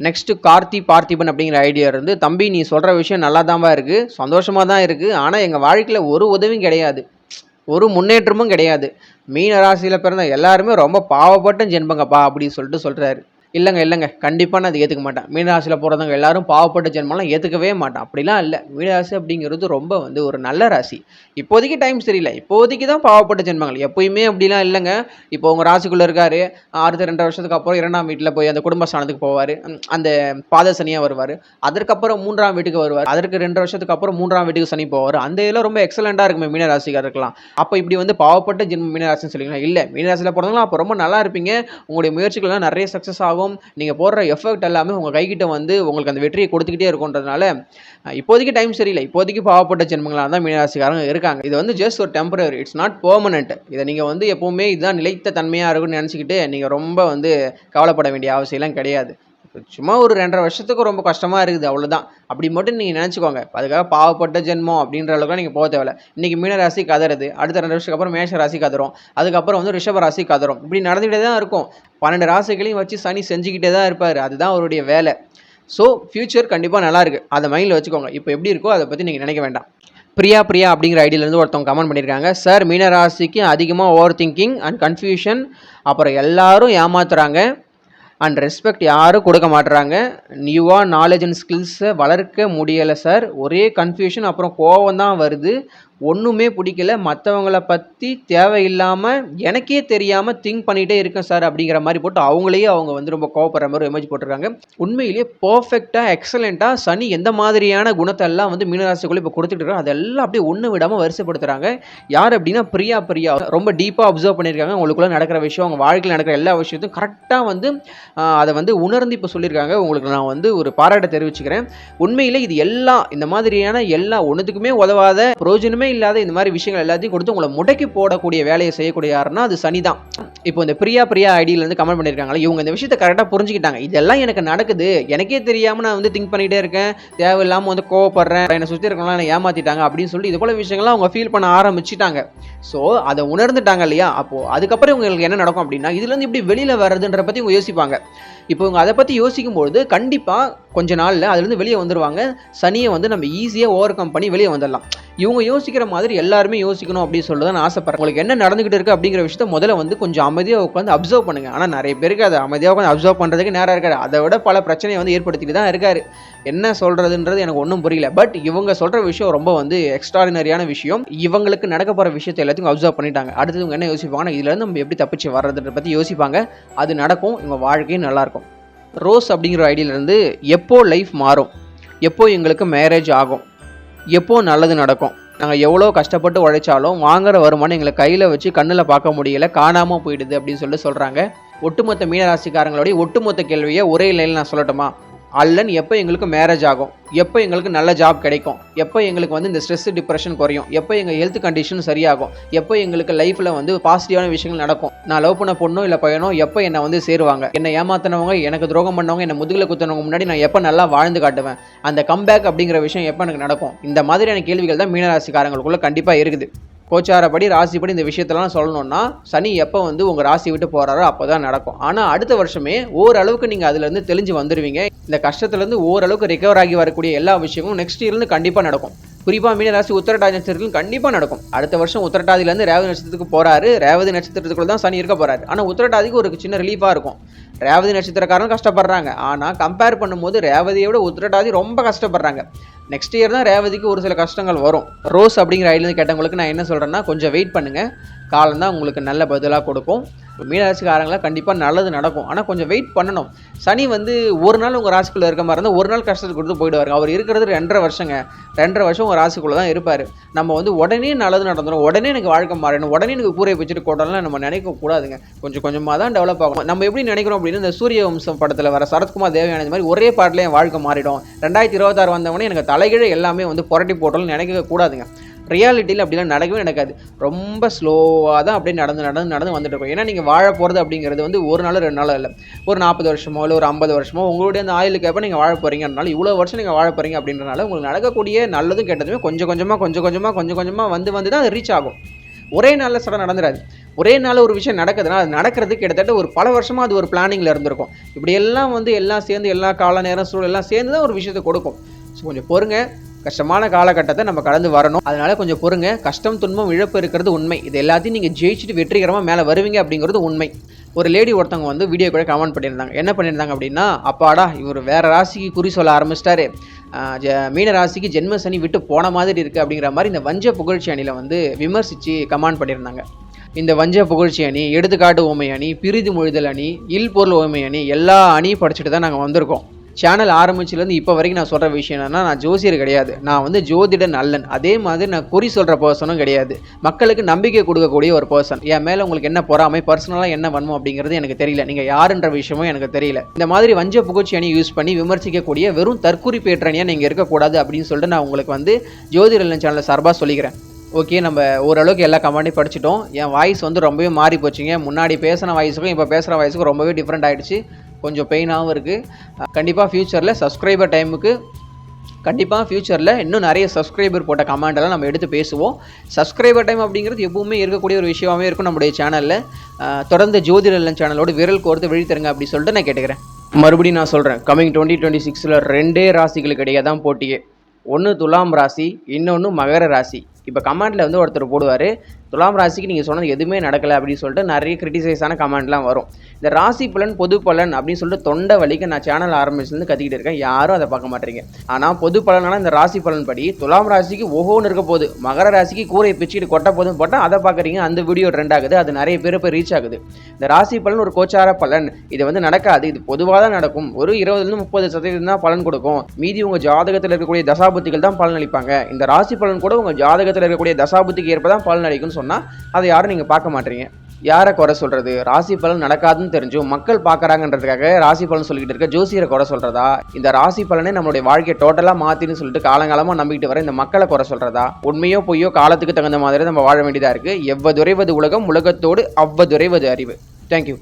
Next Parthiban அப்படிங்கிற idea இருந்து, தம்பி நீ சொல்கிற விஷயம் நல்லா தான்பா இருக்குது, சந்தோஷமாக தான் இருக்குது. ஆனால் எங்கள் வாழ்க்கையில் ஒரு உதவியும் கிடையாது, ஒரு முன்னேற்றமும் கிடையாது. மீன ராசியில் பிறந்த எல்லாருமே ரொம்ப பாவப்பட்ட ஜென்மங்கப்பா அப்படின்னு சொல்கிறாரு. இல்லைங்க கண்டிப்பாக நான் அதை ஏற்றுக்க மாட்டேன். மீனராசியில் போகிறவங்க எல்லாரும் பாவப்பட்ட ஜென்மம்லாம் ஏற்றுக்கவே மாட்டேன். அப்படிலாம் இல்லை. மீனராசி அப்படிங்கிறது ரொம்ப ஒரு நல்ல ராசி. இப்போதைக்கு டைம் சரியில்லை, இப்போதைக்கு தான் பாவப்பட்ட ஜென்மங்கள். எப்போயுமே அப்படிலாம் இல்லைங்க. இப்போ உங்கள் ராசிக்குள்ளே இருக்காரு, அடுத்த 2 வருஷத்துக்கு அப்புறம் 2ஆம் வீட்டில் போய் அந்த குடும்பஸ்தானத்துக்கு போவார், அந்த பாத சனியாக வருவார். அதற்கப்புறம் 3ஆம் வீட்டுக்கு வருவார். அதற்கு 2 வருஷத்துக்கு அப்புறம் 3ஆம் வீட்டுக்கு சனி போவார். அந்த இதெல்லாம் ரொம்ப எக்ஸலண்ட்டாக இருக்குமே மீனராசிக்காரருக்கலாம். அப்போ இப்படி பாவப்பட்ட ஜென்மம் மீனராசின்னு சொல்லிக்கலாம். இல்லை, மீனராசியில் போகிறவங்களாம் அப்போ ரொம்ப நல்லா இருப்பீங்க. உங்களுடைய முயற்சிகள்லாம் நிறைய சக்ஸஸ் ஆகும். நீங்கள் போடுற எஃபர்ட் எல்லாமே உங்கள் கைகிட்ட உங்களுக்கு அந்த வெற்றியை கொடுத்துக்கிட்டே இருக்கும்ன்றதுனால இப்போதைக்கு டைம் சரியில்லை. இப்போதைக்கு பாவப்பட்ட ஜென்மங்களாக தான் மீனராசிக்காரங்க இருக்காங்க. இது ஜஸ்ட் ஒரு டெம்பரரி, இட்ஸ் நாட் பெர்மனன்ட். இதை நீங்கள் எப்போவுமே இதுதான் நிலைத்த தன்மையாக இருக்கும்னு நினச்சிக்கிட்டு நீங்கள் ரொம்ப கவலைப்பட வேண்டிய அவசியம்லாம் கிடையாது. சும்மா ஒரு 2.5 வருஷத்துக்கு ரொம்ப கஷ்டமாக இருக்குது, அவ்வளோதான். அப்படி மட்டும் நீங்கள் நினச்சிக்கோங்க. அதுக்காக பாவப்பட்ட ஜென்மம் அப்படின்ற அளவுக்கு நீங்கள் போக தேவையில்ல. இன்றைக்கி மீன ராசி கதறது, அடுத்த 2 வருஷத்துக்கு அப்புறம் மேஷ ராசி கதறும், அதுக்கப்புறம் ரிஷப ராசி கதறும். இப்படி நடந்துகிட்டே தான் இருக்கும். 12 ராசிகளையும் வச்சு சனி செஞ்சுக்கிட்டே தான் இருப்பார். அதுதான் அவருடைய வேலை. ஸோ ஃப்யூச்சர் கண்டிப்பாக நல்லாயிருக்கு, அதை மைண்டில் வச்சுக்கோங்க. இப்போ எப்படி இருக்கோ அதை பற்றி நீங்கள் நினைக்க வேண்டாம். பிரியா அப்படிங்கிற ஐடியிலேருந்து ஒருத்தவங்க கமெண்ட் பண்ணியிருக்காங்க. சார், மீனராசிக்கு அதிகமாக ஓவர் திங்கிங் அண்ட் கன்ஃபியூஷன், அப்புறம் எல்லாரும் ஏமாத்துறாங்க அண்ட் ரெஸ்பெக்ட் யாரும் கொடுக்க மாட்டுறாங்க. நியூவாக நாலேஜ் அண்ட் ஸ்கில்ஸை வளர்க்க முடியலை சார். ஒரே கன்ஃபியூஷன், அப்புறம் கோபம் தான் வருது. ஒன்றுமே பிடிக்கல. மற்றவங்களை பற்றி தேவையில்லாமல் எனக்கே தெரியாமல் திங்க் பண்ணிகிட்டே இருக்கேன் சார் அப்படிங்கிற மாதிரி போட்டு அவங்களையே அவங்க ரொம்ப கோவப்படுற மாதிரி எமோஜி போட்டிருக்காங்க. உண்மையிலேயே பர்ஃபெக்டாக எக்ஸலண்ட்டாக சனி எந்த மாதிரியான குணத்தை எல்லாம் மீனராசிக்குள்ளே இப்போ கொடுத்துட்டு இருக்காங்க அதெல்லாம் அப்படியே ஒன்று விடாமல் வரிசைப்படுத்துகிறாங்க. யார் அப்படின்னா பிரியா ரொம்ப டீப்பாக அப்சர்வ் பண்ணியிருக்காங்க. உங்களுக்குள்ளே நடக்கிற விஷயம், உங்கள் வாழ்க்கையில் நடக்கிற எல்லா விஷயத்தையும் கரெக்டாக அதை உணர்ந்து இப்போ சொல்லியிருக்காங்க. உங்களுக்கு நான் ஒரு பாராட்டை தெரிவிச்சுக்கிறேன். உண்மையில் இது எல்லாம் இந்த மாதிரியான எல்லா ஒன்றுத்துக்குமே உதவாத பிரயோஜனமே இல்லாத இந்த மாதிரி விஷயங்கள் எல்லாத்தையும் கொடுத்து உங்களை முடக்கி போடக்கூடிய வேலையை செய்யக்கூடிய யாருன்னா அது சனி தான். இப்போ இந்த பிரியா ஐடியிலேருந்து கமெண்ட் பண்ணியிருக்காங்களா, இவங்க இந்த விஷயத்தை கரெக்டாக புரிஞ்சுக்கிட்டாங்க. இதெல்லாம் எனக்கு நடக்குது, எனக்கே தெரியாமல் நான் திங்க் பண்ணிகிட்டே இருக்கேன், தேவையில்லாமல் கோவப்படுறேன், என்னை சுற்றி இருக்கலாம் என்னை ஏமாற்றிட்டாங்க அப்படின்னு சொல்லி இது போல விஷயங்கள்லாம் அவங்க ஃபீல் பண்ண ஆரம்பிச்சிட்டாங்க. ஸோ அதை உணர்ந்துட்டாங்க இல்லையா? அப்போது அதுக்கப்புறம் இவங்களுக்கு என்ன நடக்கும் அப்படின்னா, இதுலேருந்து இப்படி வெளியில் வர்றதுன்ற பற்றி இவங்க யோசிப்பாங்க. இப்போ இவங்க அதை பற்றி யோசிக்கும்போது கண்டிப்பாக கொஞ்ச நாளில் அதுலேருந்து வெளியே வந்துடுவாங்க. சனியை நம்ம ஈஸியாக ஓவர் கம் பண்ணி வெளியே வந்துடலாம். இவங்க யோசிக்கிற மாதிரி எல்லாருமே யோசிக்கணும் அப்படின்னு சொல்லி தான் நான் ஆசைப்படுறேன். உங்களுக்கு என்ன நடந்துகிட்டு இருக்குது அப்படிங்கிற விஷயத்த முதல்ல கொஞ்சம் அமைதியாக உட்காந்து அப்சர்வ் பண்ணுங்கள். ஆனால் நிறைய பேருக்கு அதை அமைதியாக உட்காந்து அப்சர்வ் பண்ணுறதுக்கு நேரம் இருக்காரு. அதை விட பல பிரச்சனையை ஏற்படுத்திட்டு தான் இருக்காரு. என்ன சொல்கிறதுன்றது எனக்கு ஒன்றும் புரியல. பட் இவங்க சொல்கிற விஷயம் ரொம்ப எக்ஸ்ட்ராடினரியான விஷயம். இவங்களுக்கு நடக்க போகிற விஷயத்தை எல்லாத்தையும் அப்சர்வ் பண்ணிட்டாங்க. அடுத்தது இவங்க என்ன யோசிப்பாங்கன்னா, இதுலேருந்து நம்ம எப்படி தப்பிச்சு வர்றதுன்ற பற்றி யோசிப்பாங்க. அது நடக்கும், இவங்க வாழ்க்கையும் நல்லாயிருக்கும். ரோஸ் அப்படிங்கிற ஐடியிலேருந்து எப்போ லைஃப் மாறும், எப்போ எங்களுக்கு மேரேஜ் ஆகும், எப்போ நல்லது நடக்கும், நாங்கள் எவ்வளோ கஷ்டப்பட்டு உழைச்சாலும் வாங்குற வருமானம் எங்களை கையில் வச்சு கண்ணில் பார்க்க முடியல, காணாமல் போயிடுது அப்படின்னு சொல்கிறாங்க. ஒட்டுமொத்த மீனராசிக்காரங்களுடைய ஒட்டுமொத்த கேள்வியை ஒரே லைனில் நான் சொல்லட்டுமா? அல்லன் எப்போ எங்களுக்கு மேரேஜ் ஆகும், எப்போ எங்களுக்கு நல்ல ஜாப் கிடைக்கும், எப்போ எங்களுக்கு இந்த ஸ்ட்ரெஸ் டிப்ரெஷன் குறையும், எப்போ எங்கள் ஹெல்த் கண்டிஷன் சரியாகும், எப்போ எங்களுக்கு லைஃப்பில் பாசிட்டிவான விஷயங்கள் நடக்கும், நான் லவ் பண்ண பொண்ணோ இல்லை பையனோ எப்போ என்னை சேருவாங்க, என்னை ஏமாத்தினவங்க, எனக்கு துரோகம் பண்ணவங்க, என்னை முதுகில் குத்தினவங்க முன்னாடி நான் எப்போ நல்லா வாழ்ந்து காட்டுவேன், அந்த கம்பேக் அப்படிங்கிற விஷயம் எப்போ எனக்கு நடக்கும். இந்த மாதிரியான கேள்விகள் தான் மீனராசிக்காரங்களுக்குள்ள கண்டிப்பாக இருக்குது. கோச்சாரப்படி ராசிப்படி இந்த விஷயத்தெல்லாம் சொல்லணும்னா சனி எப்போ உங்கள் ராசி விட்டு போகிறாரோ அப்போ தான் நடக்கும். ஆனால் அடுத்த வருஷமே ஓரளவுக்கு நீங்கள் அதுலேருந்து தெளிஞ்சு வந்துடுவீங்க. இந்த கஷ்டத்துலேருந்து ஓரளவுக்கு ரிகவர் ஆகி வரக்கூடிய எல்லா விஷயங்களும் நெக்ஸ்ட் இயர்லேருந்து கண்டிப்பாக நடக்கும். குறிப்பாக மீனராசி உத்திரட்டாதி நட்சத்திரத்தில் கண்டிப்பாக நடக்கும். அடுத்த வருஷம் உத்திரட்டாதிலேருந்து ரேவதி நட்சத்திரத்துக்கு போகிறாரு. ரேவதி நட்சத்திரத்துக்குள்ள தான் சனி இருக்க போகிறாரு. ஆனால் உத்திரட்டாதிக்கு ஒரு சின்ன ரிலீஃபாக இருக்கும். ரேவதி நட்சத்திரக்காரங்க கஷ்டப்படுறாங்க. ஆனால் கம்பேர் பண்ணும்போது ரேவதியை விட உத்திரட்டாதி ரொம்ப கஷ்டப்படுறாங்க. நெக்ஸ்ட் இயர் தான் ரேவதிக்கு ஒரு சில கஷ்டங்கள் வரும். ரோஸ் அப்படிங்கிற ஐடியிலேருந்து கேட்டவங்களுக்கு நான் என்ன சொல்கிறேன்னா, கொஞ்சம் வெயிட் பண்ணுங்கள், காலம் தான் உங்களுக்கு நல்ல பதிலாக கொடுக்கும். மீனராசிக்காரங்களாம் கண்டிப்பாக நல்லது நடக்கும். ஆனால் கொஞ்சம் வெயிட் பண்ணணும். சனி ஒரு நாள் உங்கள் ராசிக்குள்ளே இருக்க மாதிரி இருந்தால் ஒரு நாள் கஷ்டத்தை கொடுத்து போயிடுவாருங்க. அவர் இருக்கிறது 2.5 வருஷங்க. 2.5 வருஷம் உங்கள் ராசிக்குள்ளே தான் இருப்பார். நம்ம உடனே நல்லது நடந்துடும், உடனே எனக்கு வாழ்க்கை மாறணும், உடனே எனக்கு கூரை வச்சுட்டு போட்டோம்லாம் நம்ம நினைக்கக்கூடாதுங்க. கொஞ்சம் கொஞ்சமாக தான் டெவலப் ஆகும். நம்ம எப்படி நினைக்கிறோம் அப்படின்னா, இந்த சூரிய வம்சம் படத்தில் வர சரத்குமார் தேவயானது மாதிரி ஒரே பாட்டில் என் வாழ்க்கை மாறிடும், 2026 வந்தவொடனே எனக்கு தலைகீழ எல்லாமே புரட்டி போட்டோம்னு நினைக்க கூடாதுங்க. ரியாலிட்டியில் அப்படிலாம் நடக்கவே நடக்காது. ரொம்ப ஸ்லோவாக தான் அப்படியே நடந்து வந்துட்டு இருக்கும். ஏன்னா நீங்கள் வாழ போகிறது அப்படிங்கிறது ஒரு நாள் 2 நாள் இல்லை, ஒரு 40 வருஷமோ இல்லை ஒரு 50 வருஷமோ உங்களுடைய அந்த ஆயுளுக்கு எப்போ நீங்கள் வாழ போகிறீங்கனால இவ்வளோ வருஷம் நீங்கள் வாழ போகிறீங்க அப்படின்றனால உங்களுக்கு நடக்கக்கூடிய நல்லதும் கெட்டதுமே கொஞ்சம் கொஞ்சமாக வந்து தான் அது ரீச் ஆகும். ஒரே நாளில் சடம் நடந்துடாது. ஒரே நாள் ஒரு விஷயம் நடக்குதுன்னா அது நடக்கிறதுக்கு கிட்டத்தட்ட ஒரு பல வருஷமாக அது ஒரு பிளானிங்கில் இருந்திருக்கும். இப்படி எல்லாம் வந்து எல்லாம் சேர்ந்து எல்லா கால நேரம் சூழல் எல்லாம் சேர்ந்து தான் ஒரு விஷயத்தை கொடுக்கும். ஸோ கொஞ்சம் பொறுங்க. கஷ்டமான காலகட்டத்தை நம்ம கடந்து வரணும். அதனால கொஞ்சம் பொறுங்க. கஷ்டம், துன்பம், இழப்பு இருக்கிறது உண்மை. இது எல்லாத்தையும் நீங்கள் ஜெயிச்சுட்டு வெற்றிகரமாக மேலே வருவீங்க அப்படிங்கிறது உண்மை. ஒரு லேடி ஒருத்தவங்க வந்து வீடியோ கூட கமெண்ட் பண்ணியிருந்தாங்க. என்ன பண்ணியிருந்தாங்க அப்படின்னா, அப்பாடா இவர் வேற ராசிக்கு குறி சொல்ல ஆரம்பிச்சிட்டாரு, மீன ராசிக்கு ஜென்ம சனி விட்டு போன மாதிரி இருக்குது அப்படிங்கிற மாதிரி இந்த வஞ்ச புகழ்ச்சி அணியில் வந்து விமர்சித்து கமெண்ட் பண்ணியிருந்தாங்க. இந்த வஞ்ச புகழ்ச்சி அணி, எடுத்துக்காட்டு ஓமை அணி, பிரிது மொழிதல் அணி, இல் பொருள் ஓமை அணி எல்லா அணியும் படிச்சுட்டு தான் நாங்கள் வந்திருக்கோம். சேனல் ஆரம்பிச்சிலேருந்து இப்போ வரைக்கும் நான் சொல்கிற விஷயம் என்னென்னா, நான் ஜோசியர் கிடையாது, நான் வந்து ஜோதிட நல்லன். அதே மாதிரி நான் குறி சொல்கிற பர்சனும் கிடையாது. மக்களுக்கு நம்பிக்கை கொடுக்கக்கூடிய ஒரு பர்சன். என் மேலே உங்களுக்கு என்ன பொறாமை, பர்சனலாக என்ன வன்மம் அப்படிங்கிறது எனக்கு தெரியல. நீங்கள் யாருன்ற விஷயமும் எனக்கு தெரியல. இந்த மாதிரி வஞ்ச புகழ்ச்சி அணி யூஸ் பண்ணி விமர்சிக்கக்கூடிய வெறும் தற்குறி பேற்றணியாக நீங்கள் இருக்கக்கூடாது அப்படின்னு சொல்லிட்டு நான் உங்களுக்கு வந்து ஜோதிட நல்லன் சேனல் சார்பாக சொல்லிக்கிறேன். ஓகே, நம்ம ஓரளவுக்கு எல்லா கமெண்ட்டையும் படிச்சிட்டோம். என் வாய்ஸ் வந்து ரொம்பவே மாறி போச்சுங்க. முன்னாடி பேசின வாய்ஸுக்கும் இப்போ பேசுகிற வாய்ஸுக்கும் ரொம்பவே டிஃப்ரெண்ட் ஆகிடுச்சு. கொஞ்சம் பெயினாகவும் இருக்குது. கண்டிப்பாக ஃப்யூச்சரில் சப்ஸ்கிரைபர் டைமுக்கு இன்னும் நிறைய சப்ஸ்கிரைபர் போட்ட கமெண்டெல்லாம் நம்ம எடுத்து பேசுவோம். சப்ஸ்கிரைபர் டைம் அப்படிங்கிறது எப்பவுமே இருக்கக்கூடிய ஒரு விஷயமாகவே இருக்கும் நம்முடைய சேனலில். தொடர்ந்து ஜோதிட நல்லன் சேனலோடு விரல் கோர்த்து விழித்தருங்க அப்படி சொல்லிட்டு நான் கேட்டுக்கிறேன். மறுபடியும் நான் சொல்கிறேன், கமிங் 2026 2 ராசிகளுக்கு இடையே தான் போட்டியே. ஒன்று துலாம் ராசி, இன்னொன்று மகர ராசி. இப்போ கமெண்ட்டில் வந்து ஒருத்தர் போடுவார், துலாம் ராசிக்கு நீங்கள் சொன்னது எதுவுமே நடக்கலை அப்படின்னு சொல்லிட்டு நிறைய கிரிட்டிசைஸான கமெண்ட்லாம் வரும். இந்த ராசி பலன், பொது பலன் அப்படின்னு சொல்லிட்டு தொண்டை வலிக்கு நான் சேனல் ஆரம்பிச்சிலேருந்து கத்திக்கிட்டு இருக்கேன். யாரும் அதை பார்க்க மாட்டேங்க. ஆனால் பொது பலனான இந்த ராசி பலன் படி துலாம் ராசிக்கு ஓஹோன்னு இருக்க போகுது, மகர ராசிக்கு கூரையை பிச்சுக்கிட்டு கொட்ட போதும் போட்டால் அதை பார்க்குறீங்க. அந்த வீடியோ ட்ரெண்ட் ஆகுது, அது நிறைய பேர் போய் ரீச் ஆகுது. இந்த ராசி பலன் ஒரு கோச்சார பலன், இது வந்து நடக்காது, இது பொதுவாக தான் நடக்கும். ஒரு 20-30% தான் பலன் கொடுக்கும். மீதி உங்கள் ஜாதகத்தில் இருக்கக்கூடிய தசாபுத்திகள் தான் பலன் அளிப்பாங்க. இந்த ராசி பலன் கூட உங்கள் ஜாதகத்தில் இருக்கக்கூடிய தசாபுத்திக்கு ஏற்ப தான் பலன் அளிக்கும்னு சொன்னால் அதை யாரும் நீங்கள் பார்க்க மாட்டீங்க. யாரை குறை சொல்றது? ராசி பலன் நடக்காதுன்னு தெரிஞ்சும் மக்கள் பார்க்குறாங்கன்றதுக்காக ராசி பலன் சொல்லிக்கிட்டு இருக்க ஜோசியரை குறை சொல்றதா? இந்த ராசி பலனே நம்மளுடைய வாழ்க்கையை டோட்டலாக மாற்றின்னு சொல்லிட்டு காலங்காலமாக நம்பிக்கிட்டு வர இந்த மக்களை குறை சொல்றதா? உண்மையோ பொய்யோ காலத்துக்கு தகுந்த மாதிரி நம்ம வாழ வேண்டியதாக இருக்குது. எவ்வதுரைவது உலகம், உலகத்தோடு அவ்வதுரைவது அறிவு. தேங்க்யூ.